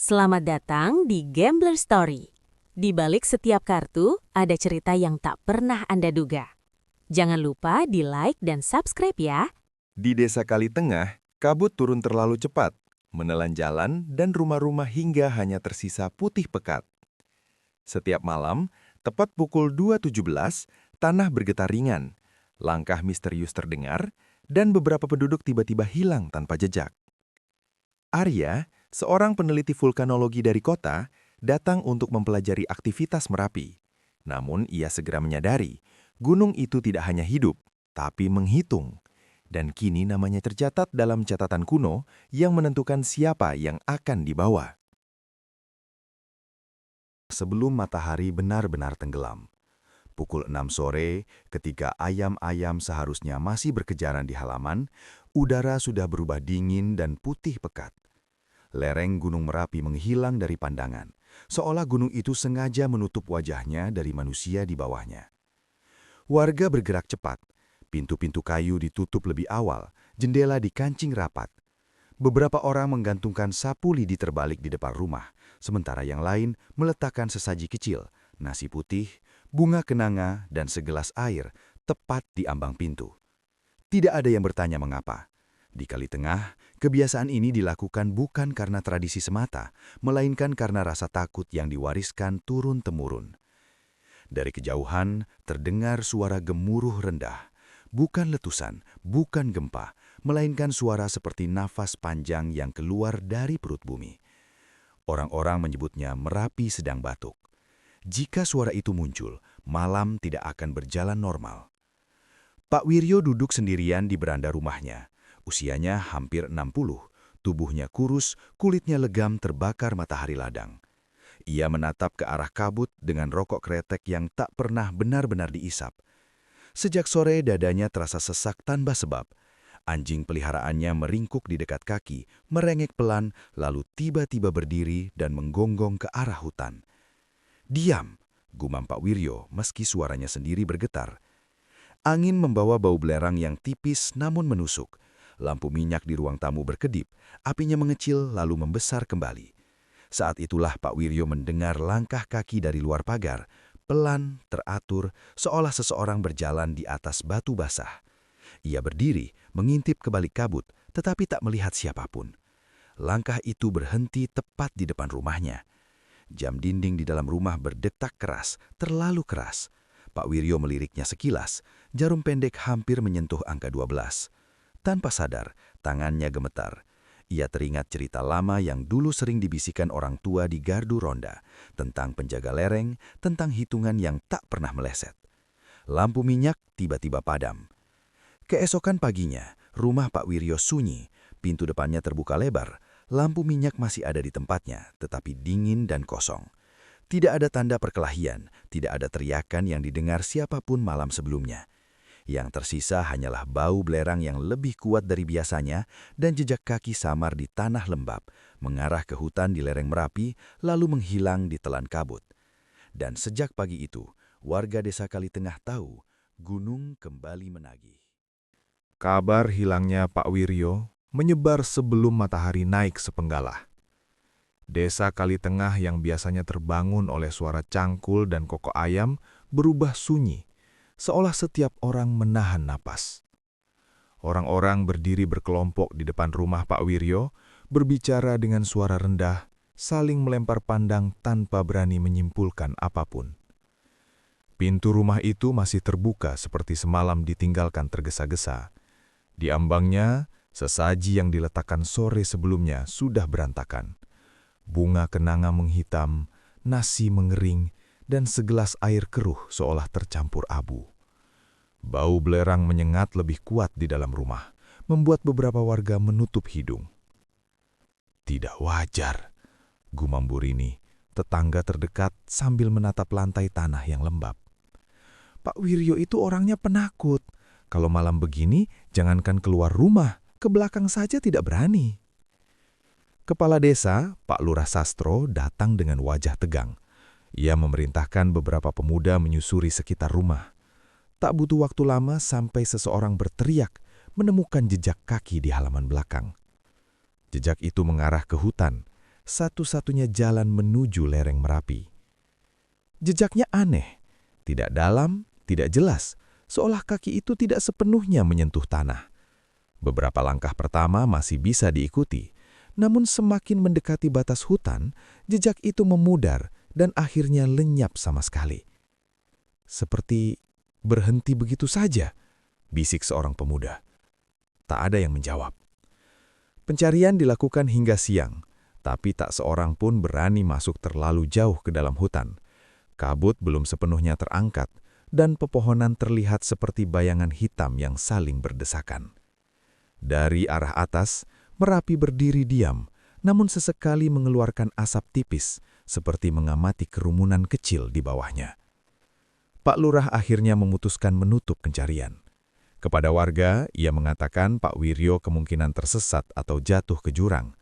Selamat datang di Gambler Story. Di balik setiap kartu, ada cerita yang tak pernah Anda duga. Jangan lupa di-like dan subscribe ya. Di desa Kalitengah, kabut turun terlalu cepat, menelan jalan dan rumah-rumah hingga hanya tersisa putih pekat. Setiap malam, tepat pukul 2.17, tanah bergetar ringan, langkah misterius terdengar, dan beberapa penduduk tiba-tiba hilang tanpa jejak. Arya, seorang peneliti vulkanologi dari kota, datang untuk mempelajari aktivitas Merapi. Namun ia segera menyadari, gunung itu tidak hanya hidup, tapi menghitung. Dan kini namanya tercatat dalam catatan kuno yang menentukan siapa yang akan dibawa. Sebelum matahari benar-benar tenggelam, pukul 6 sore, ketika ayam-ayam seharusnya masih berkejaran di halaman, udara sudah berubah dingin dan putih pekat. Lereng Gunung Merapi menghilang dari pandangan, seolah gunung itu sengaja menutup wajahnya dari manusia di bawahnya. Warga bergerak cepat, pintu-pintu kayu ditutup lebih awal, jendela dikancing rapat. Beberapa orang menggantungkan sapu lidi terbalik di depan rumah, sementara yang lain meletakkan sesaji kecil, nasi putih, bunga kenanga, dan segelas air tepat di ambang pintu. Tidak ada yang bertanya mengapa. Di Kalitengah, kebiasaan ini dilakukan bukan karena tradisi semata, melainkan karena rasa takut yang diwariskan turun-temurun. Dari kejauhan, terdengar suara gemuruh rendah. Bukan letusan, bukan gempa, melainkan suara seperti nafas panjang yang keluar dari perut bumi. Orang-orang menyebutnya Merapi sedang batuk. Jika suara itu muncul, malam tidak akan berjalan normal. Pak Wiryo duduk sendirian di beranda rumahnya. Usianya hampir 60, tubuhnya kurus, kulitnya legam terbakar matahari ladang. Ia menatap ke arah kabut dengan rokok kretek yang tak pernah benar-benar diisap. Sejak sore dadanya terasa sesak tanpa sebab. Anjing peliharaannya meringkuk di dekat kaki, merengek pelan, lalu tiba-tiba berdiri dan menggonggong ke arah hutan. "Diam!" gumam Pak Wiryo meski suaranya sendiri bergetar. Angin membawa bau belerang yang tipis namun menusuk. Lampu minyak di ruang tamu berkedip, apinya mengecil lalu membesar kembali. Saat itulah Pak Wiryo mendengar langkah kaki dari luar pagar, pelan, teratur, seolah seseorang berjalan di atas batu basah. Ia berdiri, mengintip ke balik kabut, tetapi tak melihat siapapun. Langkah itu berhenti tepat di depan rumahnya. Jam dinding di dalam rumah berdetak keras, terlalu keras. Pak Wiryo meliriknya sekilas, jarum pendek hampir menyentuh angka 12. Tanpa sadar, tangannya gemetar. Ia teringat cerita lama yang dulu sering dibisikkan orang tua di gardu ronda, tentang penjaga lereng, tentang hitungan yang tak pernah meleset. Lampu minyak tiba-tiba padam. Keesokan paginya, rumah Pak Wiryo sunyi, pintu depannya terbuka lebar, lampu minyak masih ada di tempatnya, tetapi dingin dan kosong. Tidak ada tanda perkelahian, tidak ada teriakan yang didengar siapapun malam sebelumnya. Yang tersisa hanyalah bau belerang yang lebih kuat dari biasanya dan jejak kaki samar di tanah lembab, mengarah ke hutan di lereng Merapi, lalu menghilang di telan kabut. Dan sejak pagi itu, warga desa Kalitengah tahu, gunung kembali menagih. Kabar hilangnya Pak Wiryo menyebar sebelum matahari naik sepenggalah. Desa Kalitengah yang biasanya terbangun oleh suara cangkul dan kokok ayam berubah sunyi, seolah setiap orang menahan napas. Orang-orang berdiri berkelompok di depan rumah Pak Wiryo, berbicara dengan suara rendah, saling melempar pandang tanpa berani menyimpulkan apapun. Pintu rumah itu masih terbuka seperti semalam ditinggalkan tergesa-gesa. Di ambangnya, sesaji yang diletakkan sore sebelumnya sudah berantakan. Bunga kenanga menghitam, nasi mengering, dan segelas air keruh seolah tercampur abu. Bau belerang menyengat lebih kuat di dalam rumah, membuat beberapa warga menutup hidung. "Tidak wajar," gumam Bu Rini, tetangga terdekat sambil menatap lantai tanah yang lembab. "Pak Wiryo itu orangnya penakut. Kalau malam begini, jangankan keluar rumah, ke belakang saja tidak berani." Kepala desa, Pak Lurah Sastro, datang dengan wajah tegang. Ia memerintahkan beberapa pemuda menyusuri sekitar rumah. Tak butuh waktu lama sampai seseorang berteriak menemukan jejak kaki di halaman belakang. Jejak itu mengarah ke hutan. satu-satunya jalan menuju lereng Merapi. Jejaknya aneh, tidak dalam, tidak jelas, seolah kaki itu tidak sepenuhnya menyentuh tanah. Beberapa langkah pertama masih bisa diikuti, namun semakin mendekati batas hutan, jejak itu memudar dan akhirnya lenyap sama sekali. Seperti berhenti begitu saja, bisik seorang pemuda. Tak ada yang menjawab. Pencarian dilakukan hingga siang, tapi tak seorang pun berani masuk terlalu jauh ke dalam hutan. Kabut belum sepenuhnya terangkat, dan pepohonan terlihat seperti bayangan hitam yang saling berdesakan. Dari arah atas, Merapi berdiri diam, namun sesekali mengeluarkan asap tipis, seperti mengamati kerumunan kecil di bawahnya. Pak Lurah akhirnya memutuskan menutup pencarian. Kepada warga, ia mengatakan Pak Wiryo kemungkinan tersesat atau jatuh ke jurang.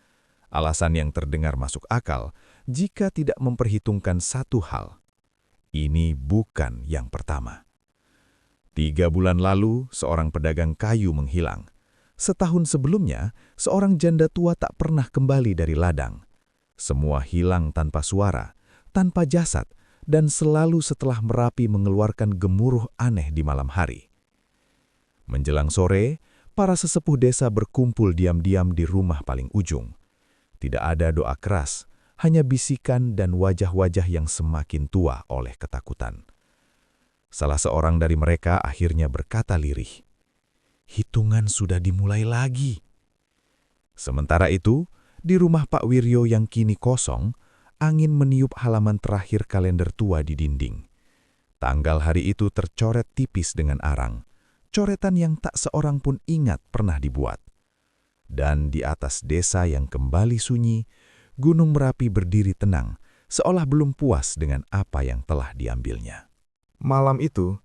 Alasan yang terdengar masuk akal jika tidak memperhitungkan satu hal. Ini bukan yang pertama. 3 bulan lalu, seorang pedagang kayu menghilang. Setahun sebelumnya, seorang janda tua tak pernah kembali dari ladang. Semua hilang tanpa suara, tanpa jasad, dan selalu setelah Merapi mengeluarkan gemuruh aneh di malam hari. Menjelang sore, para sesepuh desa berkumpul diam-diam di rumah paling ujung. Tidak ada doa keras, hanya bisikan dan wajah-wajah yang semakin tua oleh ketakutan. Salah seorang dari mereka akhirnya berkata lirih, "Hitungan sudah dimulai lagi." Sementara itu, di rumah Pak Wiryo yang kini kosong, angin meniup halaman terakhir kalender tua di dinding. Tanggal hari itu tercoret tipis dengan arang. Coretan yang tak seorang pun ingat pernah dibuat. Dan di atas desa yang kembali sunyi, Gunung Merapi berdiri tenang, seolah belum puas dengan apa yang telah diambilnya. Malam itu,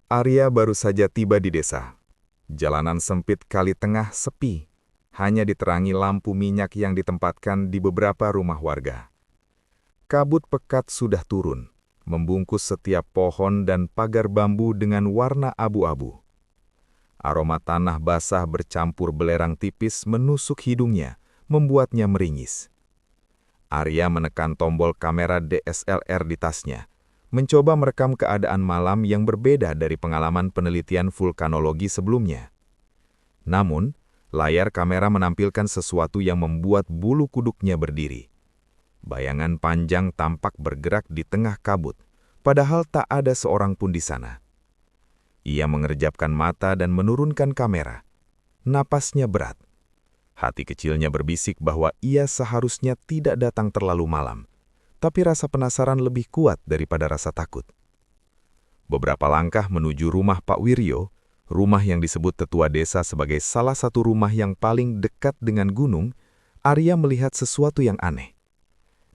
Arya baru saja tiba di desa. Jalanan sempit kali tengah sepi, hanya diterangi lampu minyak yang ditempatkan di beberapa rumah warga. Kabut pekat sudah turun, membungkus setiap pohon dan pagar bambu dengan warna abu-abu. Aroma tanah basah bercampur belerang tipis menusuk hidungnya, membuatnya meringis. Arya menekan tombol kamera DSLR di tasnya, mencoba merekam keadaan malam yang berbeda dari pengalaman penelitian vulkanologi sebelumnya. Namun, layar kamera menampilkan sesuatu yang membuat bulu kuduknya berdiri. Bayangan panjang tampak bergerak di tengah kabut, padahal tak ada seorang pun di sana. Ia mengerjapkan mata dan menurunkan kamera. Napasnya berat. Hati kecilnya berbisik bahwa ia seharusnya tidak datang terlalu malam, tapi rasa penasaran lebih kuat daripada rasa takut. Beberapa langkah menuju rumah Pak Wiryo, rumah yang disebut tetua desa sebagai salah satu rumah yang paling dekat dengan gunung, Arya melihat sesuatu yang aneh.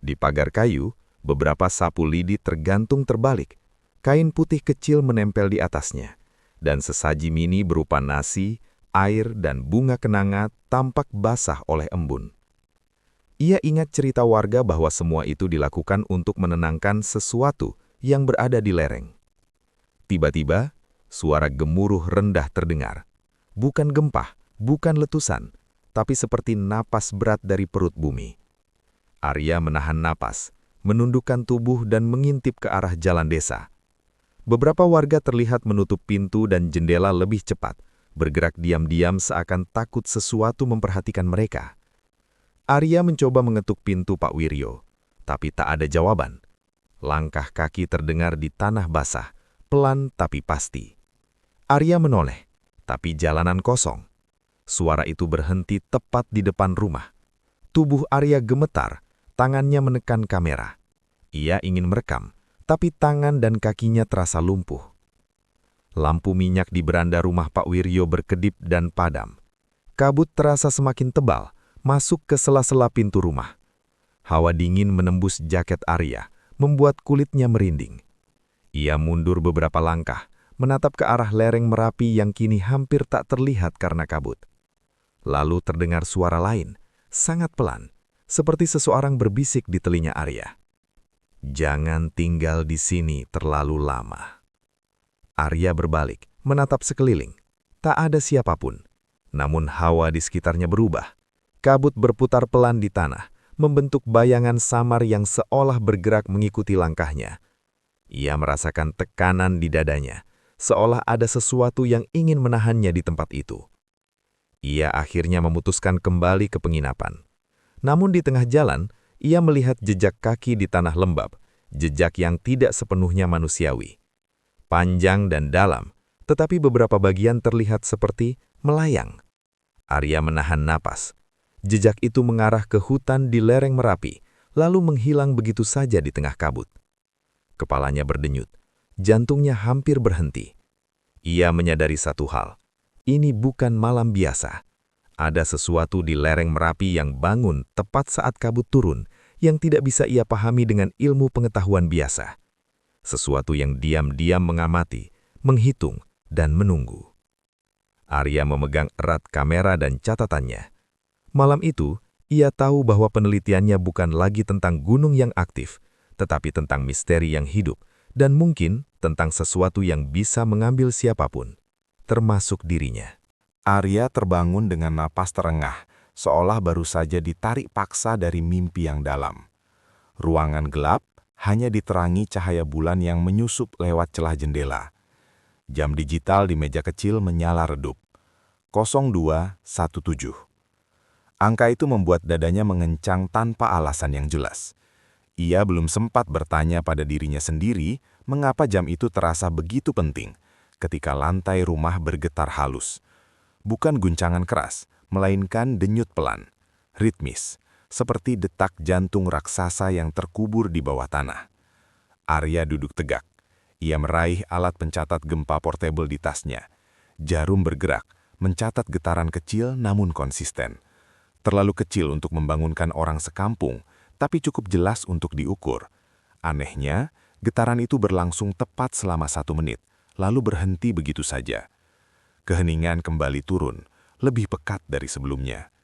Di pagar kayu, beberapa sapu lidi tergantung terbalik, kain putih kecil menempel di atasnya, dan sesaji mini berupa nasi, air, dan bunga kenanga tampak basah oleh embun. Ia ingat cerita warga bahwa semua itu dilakukan untuk menenangkan sesuatu yang berada di lereng. Tiba-tiba, suara gemuruh rendah terdengar. Bukan gempa, bukan letusan, tapi seperti napas berat dari perut bumi. Arya menahan napas, menundukkan tubuh dan mengintip ke arah jalan desa. Beberapa warga terlihat menutup pintu dan jendela lebih cepat, bergerak diam-diam seakan takut sesuatu memperhatikan mereka. Arya mencoba mengetuk pintu Pak Wiryo, tapi tak ada jawaban. Langkah kaki terdengar di tanah basah, pelan tapi pasti. Arya menoleh, tapi jalanan kosong. Suara itu berhenti tepat di depan rumah. Tubuh Arya gemetar, tangannya menekan kamera. Ia ingin merekam, tapi tangan dan kakinya terasa lumpuh. Lampu minyak di beranda rumah Pak Wiryo berkedip dan padam. Kabut terasa semakin tebal, masuk ke sela-sela pintu rumah. Hawa dingin menembus jaket Arya, membuat kulitnya merinding. Ia mundur beberapa langkah, menatap ke arah lereng Merapi yang kini hampir tak terlihat karena kabut. Lalu terdengar suara lain, sangat pelan, seperti seseorang berbisik di telinga Arya. "Jangan tinggal di sini terlalu lama." Arya berbalik, menatap sekeliling. Tak ada siapapun. Namun hawa di sekitarnya berubah. Kabut berputar pelan di tanah, membentuk bayangan samar yang seolah bergerak mengikuti langkahnya. Ia merasakan tekanan di dadanya, seolah ada sesuatu yang ingin menahannya di tempat itu. Ia akhirnya memutuskan kembali ke penginapan. Namun di tengah jalan, ia melihat jejak kaki di tanah lembab, jejak yang tidak sepenuhnya manusiawi. Panjang dan dalam, tetapi beberapa bagian terlihat seperti melayang. Arya menahan napas. Jejak itu mengarah ke hutan di lereng Merapi, lalu menghilang begitu saja di tengah kabut. Kepalanya berdenyut, jantungnya hampir berhenti. Ia menyadari satu hal, ini bukan malam biasa. Ada sesuatu di lereng Merapi yang bangun tepat saat kabut turun, yang tidak bisa ia pahami dengan ilmu pengetahuan biasa. Sesuatu yang diam-diam mengamati, menghitung, dan menunggu. Arya memegang erat kamera dan catatannya. Malam itu, ia tahu bahwa penelitiannya bukan lagi tentang gunung yang aktif, tetapi tentang misteri yang hidup, dan mungkin tentang sesuatu yang bisa mengambil siapapun, termasuk dirinya. Arya terbangun dengan napas terengah, seolah baru saja ditarik paksa dari mimpi yang dalam. Ruangan gelap hanya diterangi cahaya bulan yang menyusup lewat celah jendela. Jam digital di meja kecil menyala redup. 0217. Angka itu membuat dadanya mengencang tanpa alasan yang jelas. Ia belum sempat bertanya pada dirinya sendiri mengapa jam itu terasa begitu penting ketika lantai rumah bergetar halus. Bukan guncangan keras, melainkan denyut pelan, ritmis, seperti detak jantung raksasa yang terkubur di bawah tanah. Arya duduk tegak. Ia meraih alat pencatat gempa portable di tasnya. Jarum bergerak, mencatat getaran kecil namun konsisten. Terlalu kecil untuk membangunkan orang sekampung, tapi cukup jelas untuk diukur. Anehnya, getaran itu berlangsung tepat selama 1 menit, lalu berhenti begitu saja. Keheningan kembali turun, lebih pekat dari sebelumnya.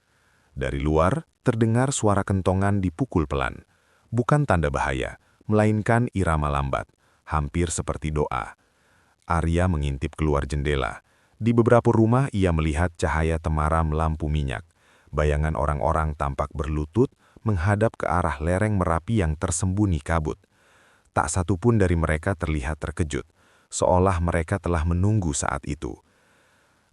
Dari luar, terdengar suara kentongan dipukul pelan. Bukan tanda bahaya, melainkan irama lambat, hampir seperti doa. Arya mengintip keluar jendela. Di beberapa rumah ia melihat cahaya temaram lampu minyak. Bayangan orang-orang tampak berlutut menghadap ke arah lereng Merapi yang tersembunyi kabut. Tak satu pun dari mereka terlihat terkejut, seolah mereka telah menunggu saat itu.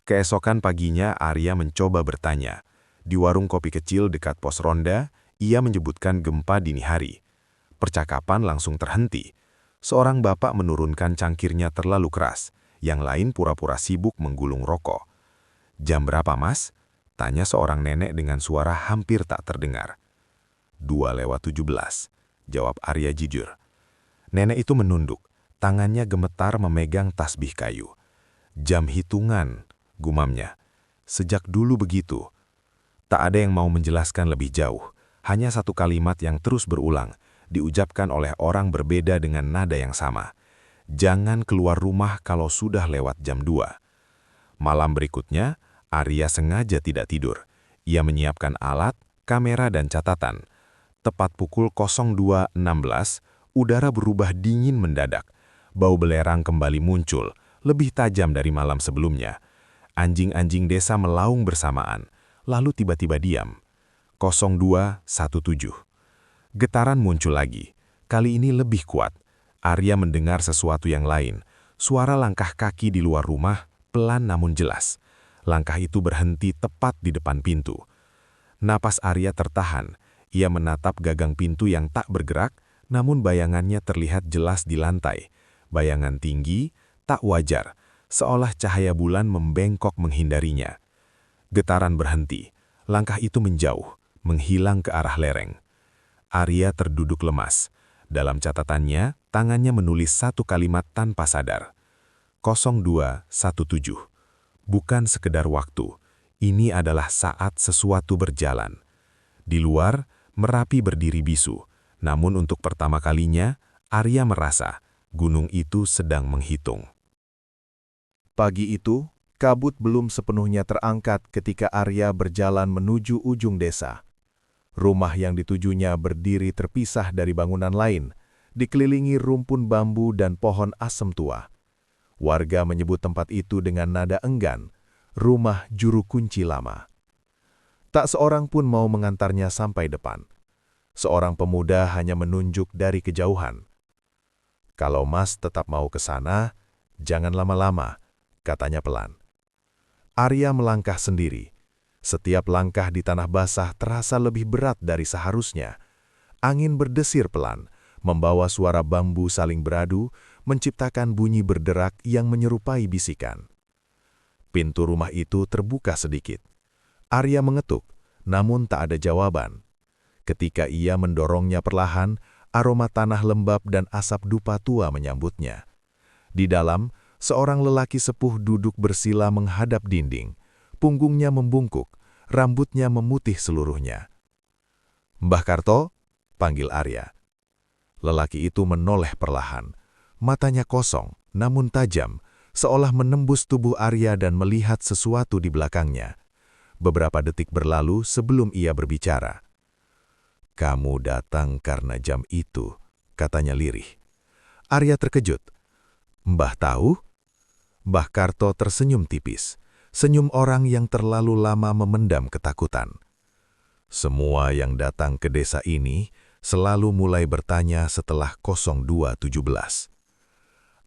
Keesokan paginya Arya mencoba bertanya. Di warung kopi kecil dekat pos ronda, ia menyebutkan gempa dini hari. Percakapan langsung terhenti. Seorang bapak menurunkan cangkirnya terlalu keras, yang lain pura-pura sibuk menggulung rokok. "Jam berapa, Mas?" tanya seorang nenek dengan suara hampir tak terdengar. 2:17, jawab Arya jujur. Nenek itu menunduk, tangannya gemetar memegang tasbih kayu. "Jam hitungan," gumamnya. "Sejak dulu begitu." Tak ada yang mau menjelaskan lebih jauh, hanya satu kalimat yang terus berulang, diucapkan oleh orang berbeda dengan nada yang sama. "Jangan keluar rumah kalau sudah lewat jam 2. Malam berikutnya, Arya sengaja tidak tidur. Ia menyiapkan alat, kamera dan catatan. Tepat pukul 02.16, udara berubah dingin mendadak. Bau belerang kembali muncul, lebih tajam dari malam sebelumnya. Anjing-anjing desa melaung bersamaan, lalu tiba-tiba diam. 0217. Getaran muncul lagi, kali ini lebih kuat. Arya mendengar sesuatu yang lain, suara langkah kaki di luar rumah, pelan namun jelas. Langkah itu berhenti tepat di depan pintu. Napas Arya tertahan, ia menatap gagang pintu yang tak bergerak, namun bayangannya terlihat jelas di lantai. Bayangan tinggi, tak wajar, seolah cahaya bulan membengkok menghindarinya. Getaran berhenti, langkah itu menjauh, menghilang ke arah lereng. Arya terduduk lemas. Dalam catatannya, tangannya menulis satu kalimat tanpa sadar. 0217. Bukan sekedar waktu, ini adalah saat sesuatu berjalan. Di luar, Merapi berdiri bisu, namun untuk pertama kalinya, Arya merasa gunung itu sedang menghitung. Pagi itu, kabut belum sepenuhnya terangkat ketika Arya berjalan menuju ujung desa. Rumah yang ditujunya berdiri terpisah dari bangunan lain, dikelilingi rumpun bambu dan pohon asem tua. Warga menyebut tempat itu dengan nada enggan, rumah juru kunci lama. Tak seorang pun mau mengantarnya sampai depan. Seorang pemuda hanya menunjuk dari kejauhan. "Kalau Mas tetap mau ke sana, jangan lama-lama," katanya pelan. Arya melangkah sendiri. Setiap langkah di tanah basah terasa lebih berat dari seharusnya. Angin berdesir pelan, membawa suara bambu saling beradu, menciptakan bunyi berderak yang menyerupai bisikan. Pintu rumah itu terbuka sedikit. Arya mengetuk, namun tak ada jawaban. Ketika ia mendorongnya perlahan, aroma tanah lembab dan asap dupa tua menyambutnya. Di dalam, seorang lelaki sepuh duduk bersila menghadap dinding. Punggungnya membungkuk, rambutnya memutih seluruhnya. "Mbah Karto?" panggil Arya. Lelaki itu menoleh perlahan. Matanya kosong, namun tajam, seolah menembus tubuh Arya dan melihat sesuatu di belakangnya. Beberapa detik berlalu sebelum ia berbicara. "Kamu datang karena jam itu," katanya lirih. Arya terkejut. "Mbah tahu?" Mbah Karto tersenyum tipis, senyum orang yang terlalu lama memendam ketakutan. "Semua yang datang ke desa ini selalu mulai bertanya setelah 02.17.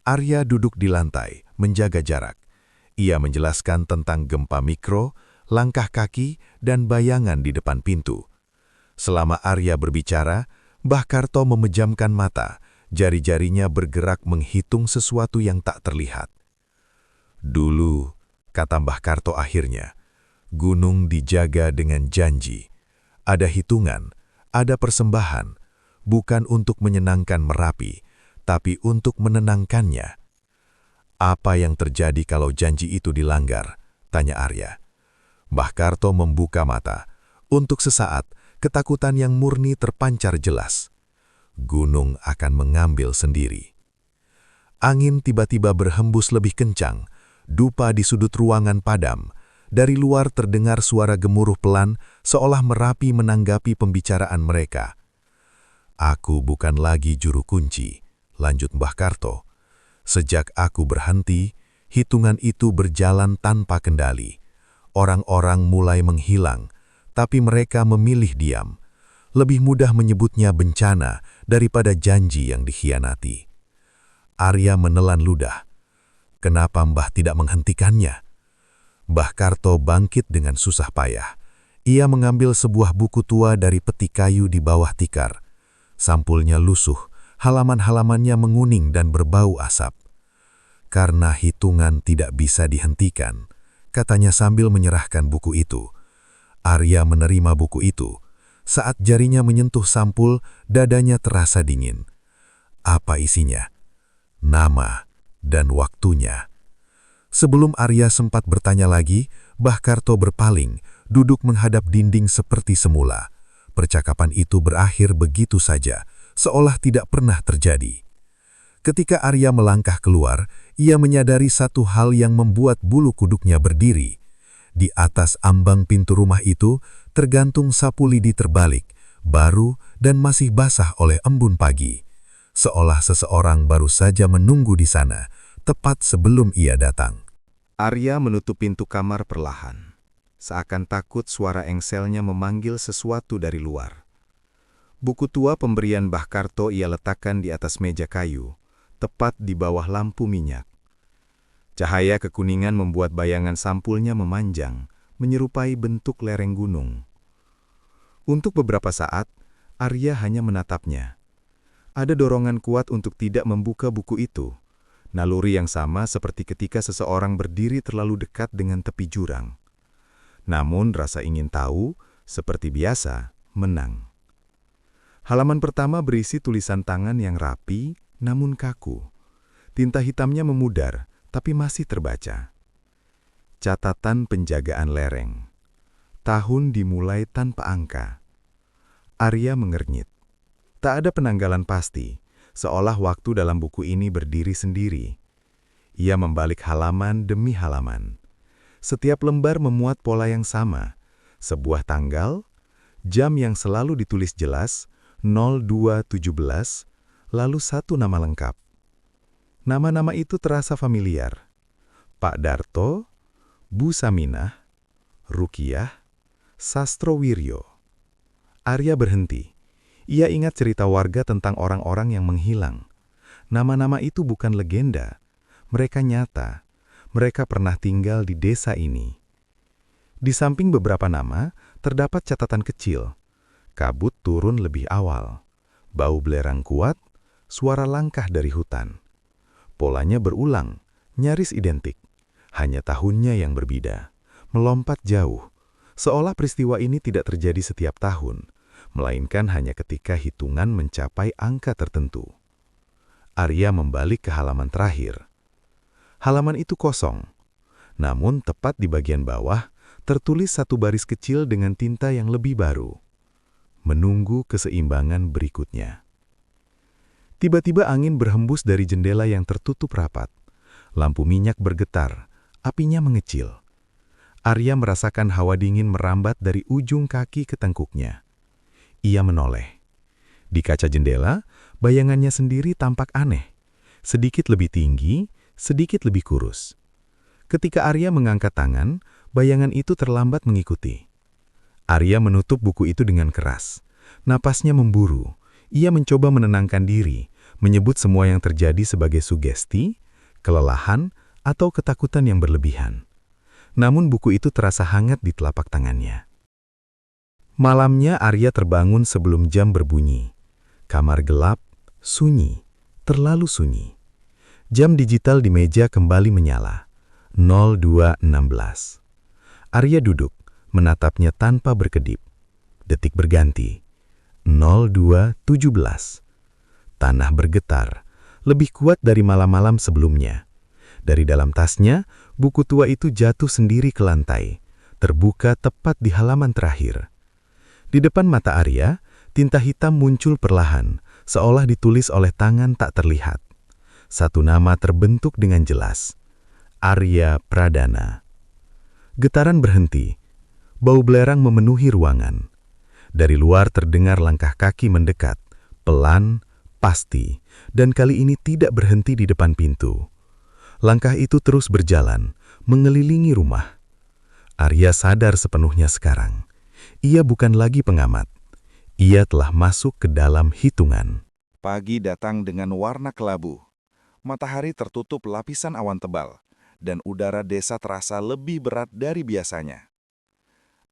Arya duduk di lantai, menjaga jarak. Ia menjelaskan tentang gempa mikro, langkah kaki, dan bayangan di depan pintu. Selama Arya berbicara, Mbah Karto memejamkan mata, jari-jarinya bergerak menghitung sesuatu yang tak terlihat. "Dulu," kata Mbah Karto akhirnya, "gunung dijaga dengan janji. Ada hitungan, ada persembahan, bukan untuk menyenangkan Merapi, tapi untuk menenangkannya." "Apa yang terjadi kalau janji itu dilanggar?" tanya Arya. Mbah Karto membuka mata. Untuk sesaat, ketakutan yang murni terpancar jelas. "Gunung akan mengambil sendiri." Angin tiba-tiba berhembus lebih kencang. Dupa di sudut ruangan padam. Dari luar terdengar suara gemuruh pelan, seolah Merapi menanggapi pembicaraan mereka. "Aku bukan lagi juru kunci," lanjut Mbah Karto. "Sejak aku berhenti, hitungan itu berjalan tanpa kendali. Orang-orang mulai menghilang, tapi mereka memilih diam. Lebih mudah menyebutnya bencana daripada janji yang dikhianati." Arya menelan ludah. "Kenapa Mbah tidak menghentikannya?" Mbah Karto bangkit dengan susah payah. Ia mengambil sebuah buku tua dari peti kayu di bawah tikar. Sampulnya lusuh, halaman-halamannya menguning dan berbau asap. "Karena hitungan tidak bisa dihentikan," katanya sambil menyerahkan buku itu. Arya menerima buku itu. Saat jarinya menyentuh sampul, dadanya terasa dingin. Apa isinya? Nama dan waktunya. Sebelum Arya sempat bertanya lagi, Mbah Karto berpaling, duduk menghadap dinding seperti semula. Percakapan itu berakhir begitu saja, seolah tidak pernah terjadi. Ketika Arya melangkah keluar, ia menyadari satu hal yang membuat bulu kuduknya berdiri. Di atas ambang pintu rumah itu, tergantung sapu lidi terbalik, baru dan masih basah oleh embun pagi. Seolah seseorang baru saja menunggu di sana, tepat sebelum ia datang. Arya menutup pintu kamar perlahan. Seakan takut suara engselnya memanggil sesuatu dari luar. Buku tua pemberian Mbah Karto ia letakkan di atas meja kayu, tepat di bawah lampu minyak. Cahaya kekuningan membuat bayangan sampulnya memanjang, menyerupai bentuk lereng gunung. Untuk beberapa saat, Arya hanya menatapnya. Ada dorongan kuat untuk tidak membuka buku itu. Naluri yang sama seperti ketika seseorang berdiri terlalu dekat dengan tepi jurang. Namun rasa ingin tahu, seperti biasa, menang. Halaman pertama berisi tulisan tangan yang rapi, namun kaku. Tinta hitamnya memudar, tapi masih terbaca. Catatan penjagaan lereng. Tahun dimulai tanpa angka. Arya mengernyit. Tak ada penanggalan pasti, seolah waktu dalam buku ini berdiri sendiri. Ia membalik halaman demi halaman. Setiap lembar memuat pola yang sama. Sebuah tanggal, jam yang selalu ditulis jelas, 02.17, lalu satu nama lengkap. Nama-nama itu terasa familiar. Pak Darto, Bu Saminah, Rukiah, Sastro Wiryo. Arya berhenti. Ia ingat cerita warga tentang orang-orang yang menghilang. Nama-nama itu bukan legenda. Mereka nyata. Mereka pernah tinggal di desa ini. Di samping beberapa nama, terdapat catatan kecil. Kabut turun lebih awal. Bau belerang kuat, suara langkah dari hutan. Polanya berulang, nyaris identik. Hanya tahunnya yang berbeda. Melompat jauh. Seolah peristiwa ini tidak terjadi setiap tahun, melainkan hanya ketika hitungan mencapai angka tertentu. Arya membalik ke halaman terakhir. Halaman itu kosong. Namun tepat di bagian bawah, tertulis satu baris kecil dengan tinta yang lebih baru. Menunggu keseimbangan berikutnya. Tiba-tiba angin berhembus dari jendela yang tertutup rapat. Lampu minyak bergetar, apinya mengecil. Arya merasakan hawa dingin merambat dari ujung kaki ke tengkuknya. Ia menoleh. Di kaca jendela, bayangannya sendiri tampak aneh. Sedikit lebih tinggi, sedikit lebih kurus. Ketika Arya mengangkat tangan, bayangan itu terlambat mengikuti. Arya menutup buku itu dengan keras. Napasnya memburu. Ia mencoba menenangkan diri, menyebut semua yang terjadi sebagai sugesti, kelelahan, atau ketakutan yang berlebihan. Namun buku itu terasa hangat di telapak tangannya. Malamnya Arya terbangun sebelum jam berbunyi. Kamar gelap, sunyi, terlalu sunyi. Jam digital di meja kembali menyala. 02.16. Arya duduk, menatapnya tanpa berkedip. Detik berganti. 02.17. Tanah bergetar, lebih kuat dari malam-malam sebelumnya. Dari dalam tasnya, buku tua itu jatuh sendiri ke lantai, terbuka tepat di halaman terakhir. Di depan mata Arya, tinta hitam muncul perlahan, seolah ditulis oleh tangan tak terlihat. Satu nama terbentuk dengan jelas. Arya Pradana. Getaran berhenti. Bau belerang memenuhi ruangan. Dari luar terdengar langkah kaki mendekat, pelan, pasti, dan kali ini tidak berhenti di depan pintu. Langkah itu terus berjalan, mengelilingi rumah. Arya sadar sepenuhnya sekarang. Ia bukan lagi pengamat. Ia telah masuk ke dalam hitungan. Pagi datang dengan warna kelabu. Matahari tertutup lapisan awan tebal, dan udara desa terasa lebih berat dari biasanya.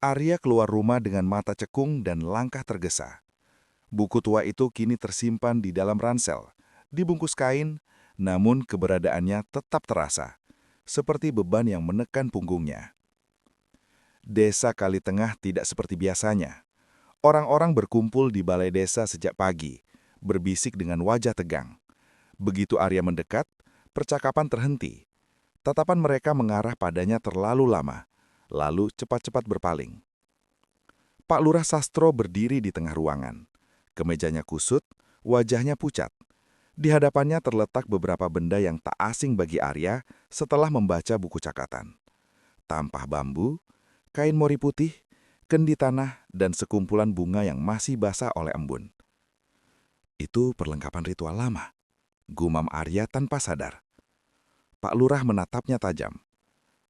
Arya keluar rumah dengan mata cekung dan langkah tergesa. Buku tua itu kini tersimpan di dalam ransel, dibungkus kain, namun keberadaannya tetap terasa, seperti beban yang menekan punggungnya. Desa Kali Tengah tidak seperti biasanya. Orang-orang berkumpul di balai desa sejak pagi, berbisik dengan wajah tegang. Begitu Arya mendekat, percakapan terhenti. Tatapan mereka mengarah padanya terlalu lama, lalu cepat-cepat berpaling. Pak Lurah Sastro berdiri di tengah ruangan. Kemejanya kusut, wajahnya pucat. Di hadapannya terletak beberapa benda yang tak asing bagi Arya setelah membaca buku cakatan. Tampah bambu, kain mori putih, kendi tanah, dan sekumpulan bunga yang masih basah oleh embun. Itu perlengkapan ritual lama, gumam Arya tanpa sadar. Pak Lurah menatapnya tajam.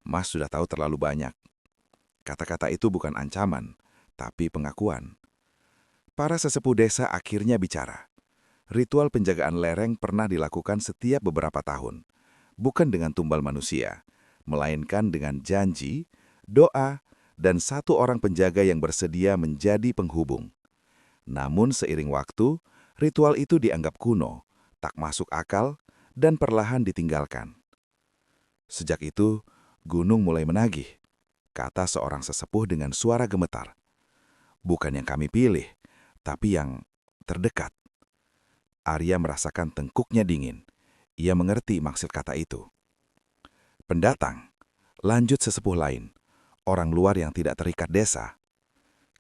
Mas sudah tahu terlalu banyak. Kata-kata itu bukan ancaman, tapi pengakuan. Para sesepuh desa akhirnya bicara. Ritual penjagaan lereng pernah dilakukan setiap beberapa tahun, bukan dengan tumbal manusia, melainkan dengan janji, doa, dan satu orang penjaga yang bersedia menjadi penghubung. Namun seiring waktu, ritual itu dianggap kuno, tak masuk akal, dan perlahan ditinggalkan. Sejak itu, gunung mulai menagih, kata seorang sesepuh dengan suara gemetar. Bukan yang kami pilih, tapi yang terdekat. Arya merasakan tengkuknya dingin. Ia mengerti maksud kata itu. Pendatang, lanjut sesepuh lain, orang luar yang tidak terikat desa.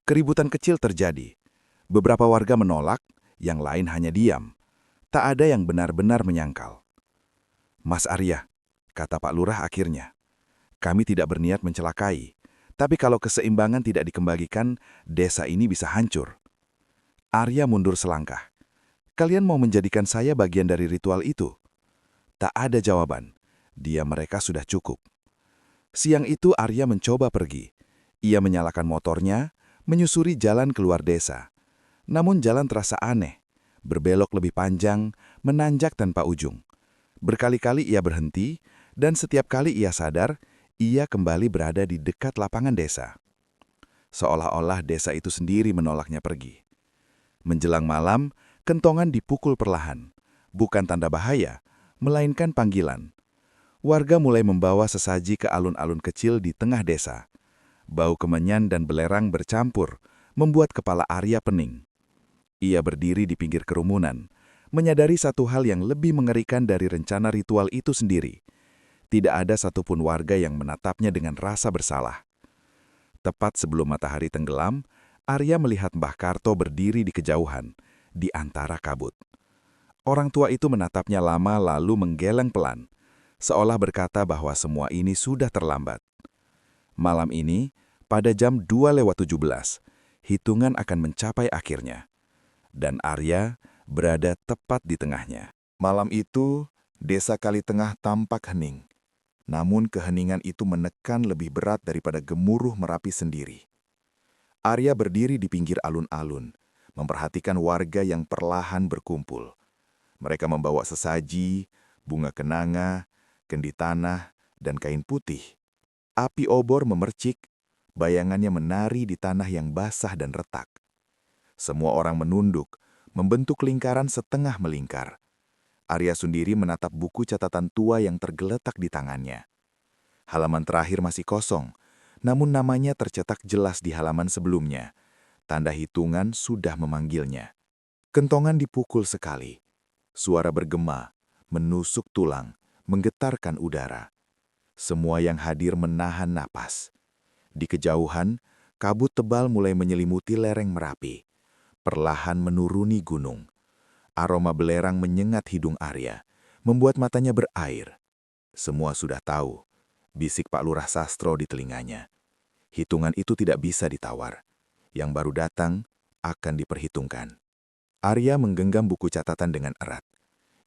Keributan kecil terjadi. Beberapa warga menolak, yang lain hanya diam. Tak ada yang benar-benar menyangkal. Mas Arya, kata Pak Lurah akhirnya, kami tidak berniat mencelakai, tapi kalau keseimbangan tidak dikembalikan, desa ini bisa hancur. Arya mundur selangkah. Kalian mau menjadikan saya bagian dari ritual itu? Tak ada jawaban. Dia mereka sudah cukup. Siang itu Arya mencoba pergi. Ia menyalakan motornya, menyusuri jalan keluar desa. Namun jalan terasa aneh, berbelok lebih panjang, menanjak tanpa ujung. Berkali-kali ia berhenti, dan setiap kali ia sadar, ia kembali berada di dekat lapangan desa. Seolah-olah desa itu sendiri menolaknya pergi. Menjelang malam, kentongan dipukul perlahan. Bukan tanda bahaya, melainkan panggilan. Warga mulai membawa sesaji ke alun-alun kecil di tengah desa. Bau kemenyan dan belerang bercampur, membuat kepala Arya pening. Ia berdiri di pinggir kerumunan, menyadari satu hal yang lebih mengerikan dari rencana ritual itu sendiri. Tidak ada satupun warga yang menatapnya dengan rasa bersalah. Tepat sebelum matahari tenggelam, Arya melihat Mbah Karto berdiri di kejauhan, di antara kabut. Orang tua itu menatapnya lama lalu menggeleng pelan, seolah berkata bahwa semua ini sudah terlambat. Malam ini, pada jam 2:17, hitungan akan mencapai akhirnya. Dan Arya berada tepat di tengahnya. Malam itu, desa Kalitengah tampak hening. Namun keheningan itu menekan lebih berat daripada gemuruh Merapi sendiri. Arya berdiri di pinggir alun-alun, memperhatikan warga yang perlahan berkumpul. Mereka membawa sesaji, bunga kenanga, kendi tanah, dan kain putih. Api obor memercik, bayangannya menari di tanah yang basah dan retak. Semua orang menunduk, membentuk lingkaran setengah melingkar. Arya sendiri menatap buku catatan tua yang tergeletak di tangannya. Halaman terakhir masih kosong, namun namanya tercetak jelas di halaman sebelumnya. Tanda hitungan sudah memanggilnya. Kentongan dipukul sekali. Suara bergema, menusuk tulang, menggetarkan udara. Semua yang hadir menahan napas. Di kejauhan, kabut tebal mulai menyelimuti lereng Merapi. Perlahan menuruni gunung. Aroma belerang menyengat hidung Arya, membuat matanya berair. Semua sudah tahu, bisik Pak Lurah Sastro di telinganya. Hitungan itu tidak bisa ditawar. Yang baru datang akan diperhitungkan. Arya menggenggam buku catatan dengan erat.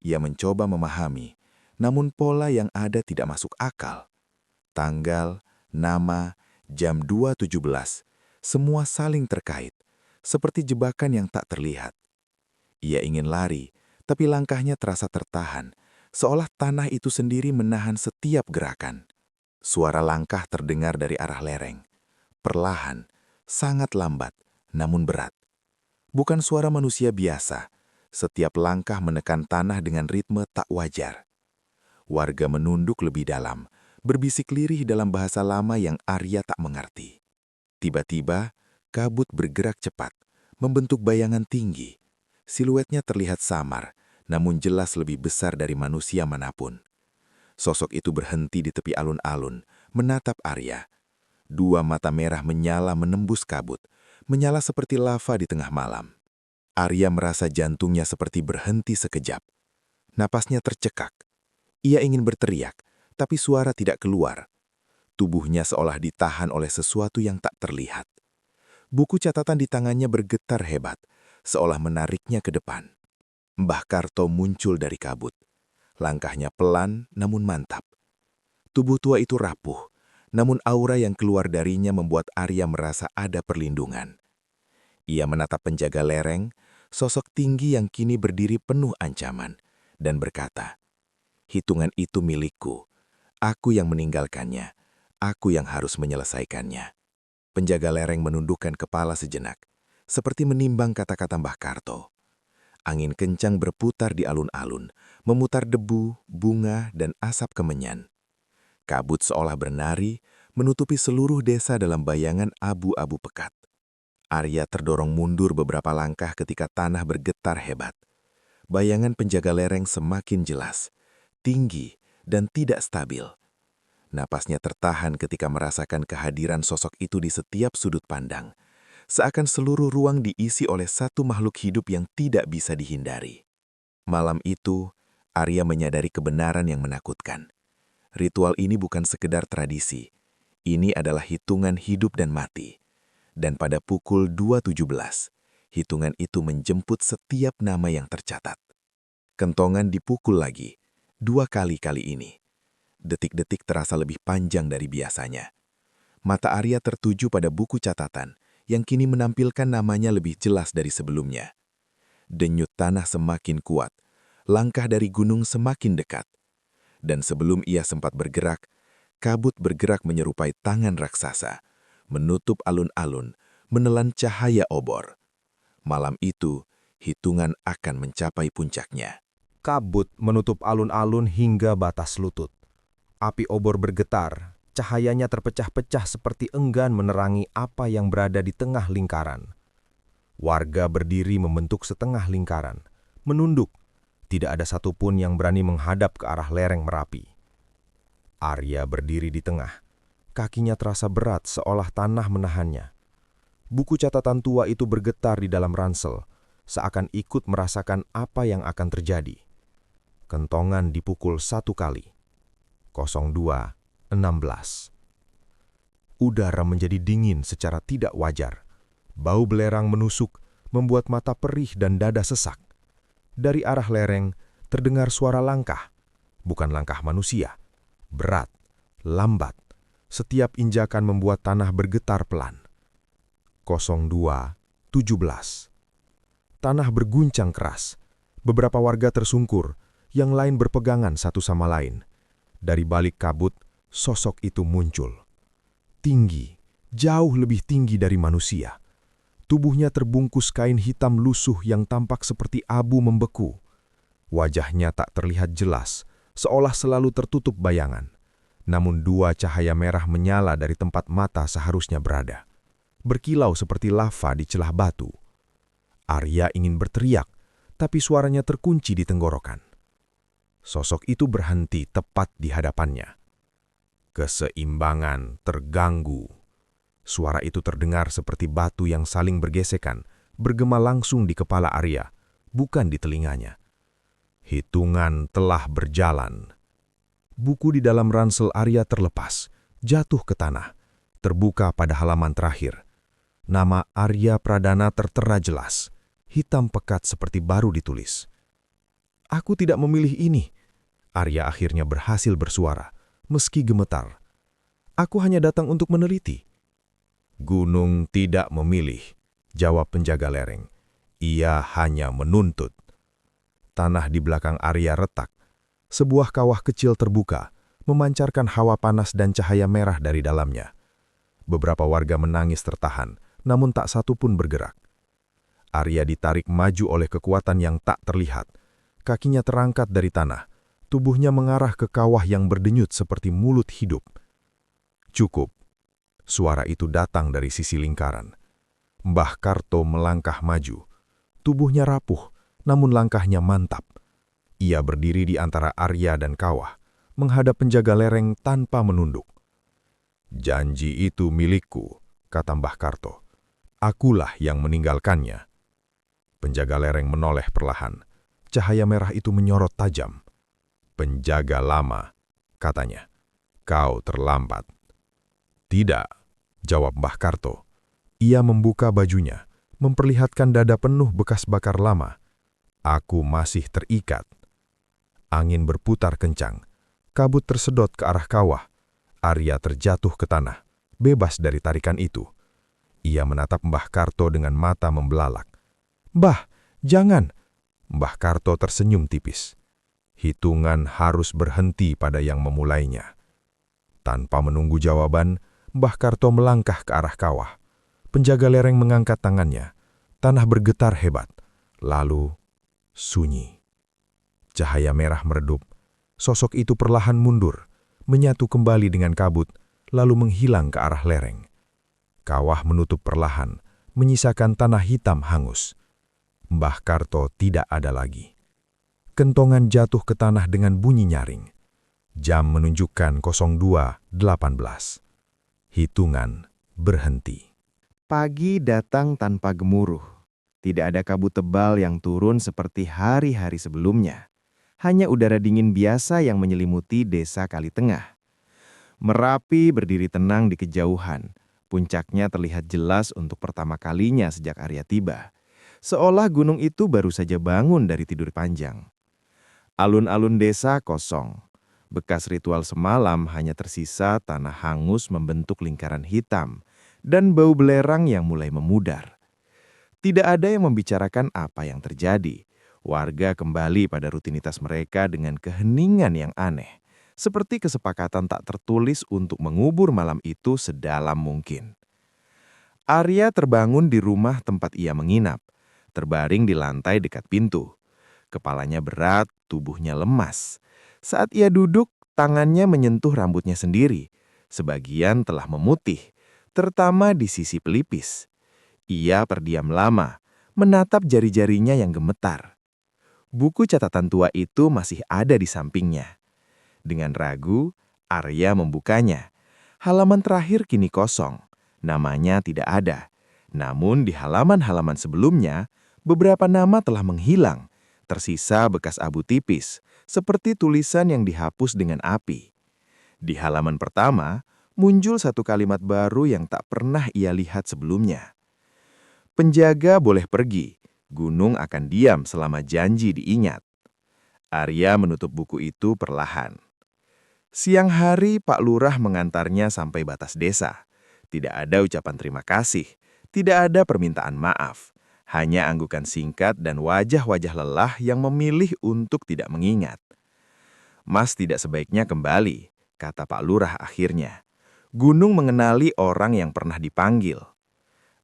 Ia mencoba memahami, namun pola yang ada tidak masuk akal. Tanggal, nama, jam 2:17, semua saling terkait, seperti jebakan yang tak terlihat. Ia ingin lari, tapi langkahnya terasa tertahan, seolah tanah itu sendiri menahan setiap gerakan. Suara langkah terdengar dari arah lereng. Perlahan, sangat lambat, namun berat. Bukan suara manusia biasa, setiap langkah menekan tanah dengan ritme tak wajar. Warga menunduk lebih dalam, berbisik lirih dalam bahasa lama yang Arya tak mengerti. Tiba-tiba, kabut bergerak cepat, membentuk bayangan tinggi. Siluetnya terlihat samar, namun jelas lebih besar dari manusia manapun. Sosok itu berhenti di tepi alun-alun, menatap Arya. Dua mata merah menyala menembus kabut, menyala seperti lava di tengah malam. Arya merasa jantungnya seperti berhenti sekejap. Napasnya tercekak. Ia ingin berteriak, tapi suara tidak keluar. Tubuhnya seolah ditahan oleh sesuatu yang tak terlihat. Buku catatan di tangannya bergetar hebat, seolah menariknya ke depan. Mbah Karto muncul dari kabut. Langkahnya pelan namun mantap. Tubuh tua itu rapuh, namun aura yang keluar darinya membuat Arya merasa ada perlindungan. Ia menatap penjaga lereng, sosok tinggi yang kini berdiri penuh ancaman, dan berkata, "Hitungan itu milikku. Aku yang meninggalkannya. Aku yang harus menyelesaikannya." Penjaga lereng menundukkan kepala sejenak, seperti menimbang kata-kata Mbah Karto. Angin kencang berputar di alun-alun, memutar debu, bunga, dan asap kemenyan. Kabut seolah bernari, menutupi seluruh desa dalam bayangan abu-abu pekat. Arya terdorong mundur beberapa langkah ketika tanah bergetar hebat. Bayangan penjaga lereng semakin jelas, tinggi, dan tidak stabil. Napasnya tertahan ketika merasakan kehadiran sosok itu di setiap sudut pandang, seakan seluruh ruang diisi oleh satu makhluk hidup yang tidak bisa dihindari. Malam itu, Arya menyadari kebenaran yang menakutkan. Ritual ini bukan sekedar tradisi, ini adalah hitungan hidup dan mati. Dan pada pukul 2:17, hitungan itu menjemput setiap nama yang tercatat. Kentongan dipukul lagi, 2 kali ini. Detik-detik terasa lebih panjang dari biasanya. Mata Arya tertuju pada buku catatan yang kini menampilkan namanya lebih jelas dari sebelumnya. Denyut tanah semakin kuat, langkah dari gunung semakin dekat. Dan sebelum ia sempat bergerak, kabut bergerak menyerupai tangan raksasa, menutup alun-alun, menelan cahaya obor. Malam itu, hitungan akan mencapai puncaknya. Kabut menutup alun-alun hingga batas lutut. Api obor bergetar, cahayanya terpecah-pecah seperti enggan menerangi apa yang berada di tengah lingkaran. Warga berdiri membentuk setengah lingkaran, menunduk. Tidak ada satupun yang berani menghadap ke arah lereng Merapi. Arya berdiri di tengah. Kakinya terasa berat seolah tanah menahannya. Buku catatan tua itu bergetar di dalam ransel, seakan ikut merasakan apa yang akan terjadi. Kentongan dipukul 1 kali. 02.16. Udara menjadi dingin secara tidak wajar. Bau belerang menusuk, membuat mata perih dan dada sesak. Dari arah lereng, terdengar suara langkah. Bukan langkah manusia. Berat, lambat. Setiap injakan membuat tanah bergetar pelan. 02.17. Tanah berguncang keras. Beberapa warga tersungkur, yang lain berpegangan satu sama lain. Dari balik kabut, sosok itu muncul. Tinggi, jauh lebih tinggi dari manusia. Tubuhnya terbungkus kain hitam lusuh yang tampak seperti abu membeku. Wajahnya tak terlihat jelas, seolah selalu tertutup bayangan. Namun 2 cahaya merah menyala dari tempat mata seharusnya berada. Berkilau seperti lava di celah batu. Arya ingin berteriak, tapi suaranya terkunci di tenggorokan. Sosok itu berhenti tepat di hadapannya. Keseimbangan terganggu. Suara itu terdengar seperti batu yang saling bergesekan, bergema langsung di kepala Arya, bukan di telinganya. Hitungan telah berjalan. Buku di dalam ransel Arya terlepas, jatuh ke tanah, terbuka pada halaman terakhir. Nama Arya Pradana tertera jelas, hitam pekat seperti baru ditulis. Aku tidak memilih ini. Arya akhirnya berhasil bersuara, meski gemetar. Aku hanya datang untuk meneliti. Gunung tidak memilih, jawab penjaga lereng. Ia hanya menuntut. Tanah di belakang Arya retak. Sebuah kawah kecil terbuka, memancarkan hawa panas dan cahaya merah dari dalamnya. Beberapa warga menangis tertahan, namun tak satu pun bergerak. Arya ditarik maju oleh kekuatan yang tak terlihat. Kakinya terangkat dari tanah, tubuhnya mengarah ke kawah yang berdenyut seperti mulut hidup. Cukup. Suara itu datang dari sisi lingkaran. Mbah Karto melangkah maju. Tubuhnya rapuh, namun langkahnya mantap. Ia berdiri di antara Arya dan kawah, menghadap penjaga lereng tanpa menunduk. Janji itu milikku, kata Mbah Karto. Akulah yang meninggalkannya. Penjaga lereng menoleh perlahan. Cahaya merah itu menyorot tajam. Penjaga lama, katanya. Kau terlambat. Tidak, jawab Mbah Karto. Ia membuka bajunya, memperlihatkan dada penuh bekas bakar lama. Aku masih terikat. Angin berputar kencang. Kabut tersedot ke arah kawah. Arya terjatuh ke tanah, bebas dari tarikan itu. Ia menatap Mbah Karto dengan mata membelalak. Mbah, jangan! Mbah Karto tersenyum tipis. Hitungan harus berhenti pada yang memulainya. Tanpa menunggu jawaban, Mbah Karto melangkah ke arah kawah. Penjaga lereng mengangkat tangannya. Tanah bergetar hebat. Lalu, sunyi. Cahaya merah meredup. Sosok itu perlahan mundur, menyatu kembali dengan kabut, lalu menghilang ke arah lereng. Kawah menutup perlahan, menyisakan tanah hitam hangus. Mbah Karto tidak ada lagi. Kentongan jatuh ke tanah dengan bunyi nyaring. Jam menunjukkan 02.18. Hitungan berhenti. Pagi datang tanpa gemuruh. Tidak ada kabut tebal yang turun seperti hari-hari sebelumnya. Hanya udara dingin biasa yang menyelimuti desa Kalitengah. Merapi berdiri tenang di kejauhan. Puncaknya terlihat jelas untuk pertama kalinya sejak Arya tiba. Seolah gunung itu baru saja bangun dari tidur panjang. Alun-alun desa kosong. Bekas ritual semalam hanya tersisa tanah hangus membentuk lingkaran hitam. dan bau belerang yang mulai memudar. Tidak ada yang membicarakan apa yang terjadi. Warga kembali pada rutinitas mereka dengan keheningan yang aneh, seperti kesepakatan tak tertulis untuk mengubur malam itu sedalam mungkin. Arya terbangun di rumah tempat ia menginap, terbaring di lantai dekat pintu. Kepalanya berat, tubuhnya lemas. Saat ia duduk, tangannya menyentuh rambutnya sendiri. Sebagian telah memutih, terutama di sisi pelipis. Ia terdiam lama, menatap jari-jarinya yang gemetar. Buku catatan tua itu masih ada di sampingnya. Dengan ragu, Arya membukanya. Halaman terakhir kini kosong, namanya tidak ada. Namun di halaman-halaman sebelumnya, beberapa nama telah menghilang. Tersisa bekas abu tipis, seperti tulisan yang dihapus dengan api. Di halaman pertama, muncul satu kalimat baru yang tak pernah ia lihat sebelumnya. Penjaga boleh pergi, gunung akan diam selama janji diingat. Arya menutup buku itu perlahan. Siang hari Pak Lurah mengantarnya sampai batas desa. Tidak ada ucapan terima kasih, tidak ada permintaan maaf. Hanya anggukan singkat dan wajah-wajah lelah yang memilih untuk tidak mengingat. Mas tidak sebaiknya kembali, kata Pak Lurah akhirnya. Gunung mengenali orang yang pernah dipanggil.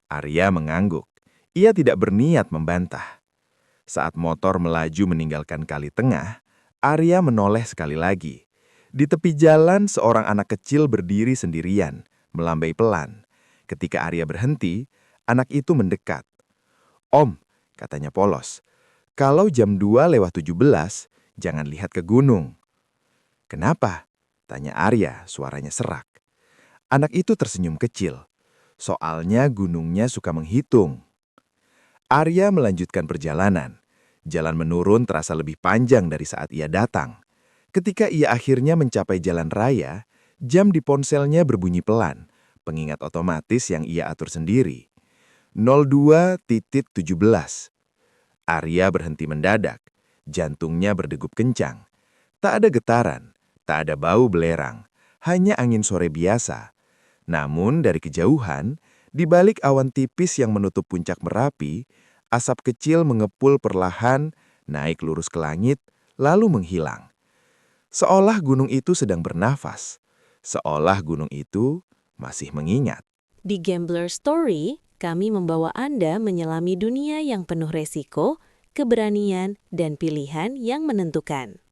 Arya mengangguk. Ia tidak berniat membantah. Saat motor melaju meninggalkan kali tengah, Arya menoleh sekali lagi. Di tepi jalan, seorang anak kecil berdiri sendirian, melambai pelan. Ketika Arya berhenti, anak itu mendekat. "Om," katanya polos, "kalau jam 2:17, jangan lihat ke gunung." "Kenapa?" tanya Arya, suaranya serak. Anak itu tersenyum kecil. "Soalnya gunungnya suka menghitung." Arya melanjutkan perjalanan. Jalan menurun terasa lebih panjang dari saat ia datang. Ketika ia akhirnya mencapai jalan raya, jam di ponselnya berbunyi pelan, pengingat otomatis yang ia atur sendiri. 02:17. Arya berhenti mendadak. Jantungnya berdegup kencang. Tak ada getaran, tak ada bau belerang, hanya angin sore biasa. Namun dari kejauhan, di balik awan tipis yang menutup puncak Merapi, asap kecil mengepul perlahan, naik lurus ke langit, lalu menghilang. Seolah gunung itu sedang bernafas, seolah gunung itu masih mengingat. Di Gambler Story, kami membawa Anda menyelami dunia yang penuh resiko, keberanian, dan pilihan yang menentukan.